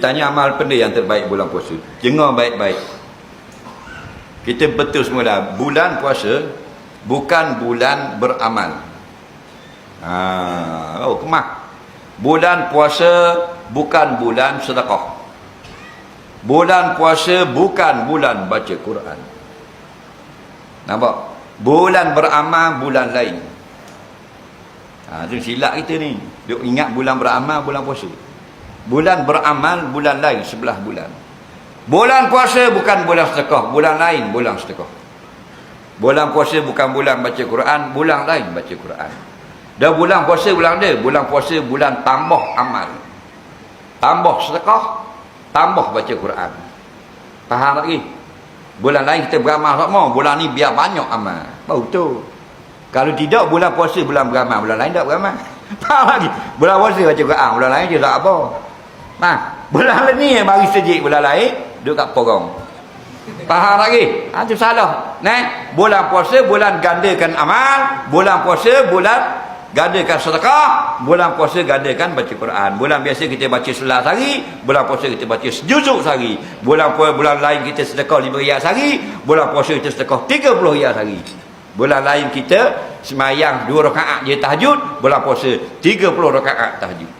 Tanya amal benda yang terbaik bulan puasa. Dengar baik-baik. Kita betul semua dah. Bulan puasa bukan bulan beramal. Kemak. Bulan puasa bukan bulan sedekah. Bulan puasa bukan bulan baca Quran. Nampak? Bulan beramal bulan lain. Itu silap kita ni. Duk ingat bulan beramal bulan puasa. Bulan beramal bulan lain, sebelah bulan. Bulan puasa bukan bulan sedekah, bulan lain bulan sedekah. Bulan puasa bukan bulan baca Quran, bulan lain baca Quran. Dan bulan puasa bulan dia, bulan puasa bulan tambah amal. Tambah sedekah, tambah baca Quran. Faham lagi? Bulan lain kita beramal sama, bulan ni biar banyak amal. Baru tu. Kalau tidak bulan puasa bulan beramal, bulan lain tak beramal. Faham lagi? Bulan puasa baca Quran, bulan lain je tak apa. Bulan ni yang bagi sejik, bulan lain duduk kat porong. Faham lagi? Itu salah. Bulan puasa bulan gandakan amal, bulan puasa bulan gandakan sedekah, bulan puasa gandakan baca Quran. Bulan biasa kita baca 11 hari, bulan puasa kita baca sejuzuk sehari. Bulan lain kita sedekah 5 riyal sehari, bulan puasa kita sedekah 30 riyal sehari. Bulan lain kita semayang 2 rakaat je tahajud, bulan puasa 30 rakaat tahajud.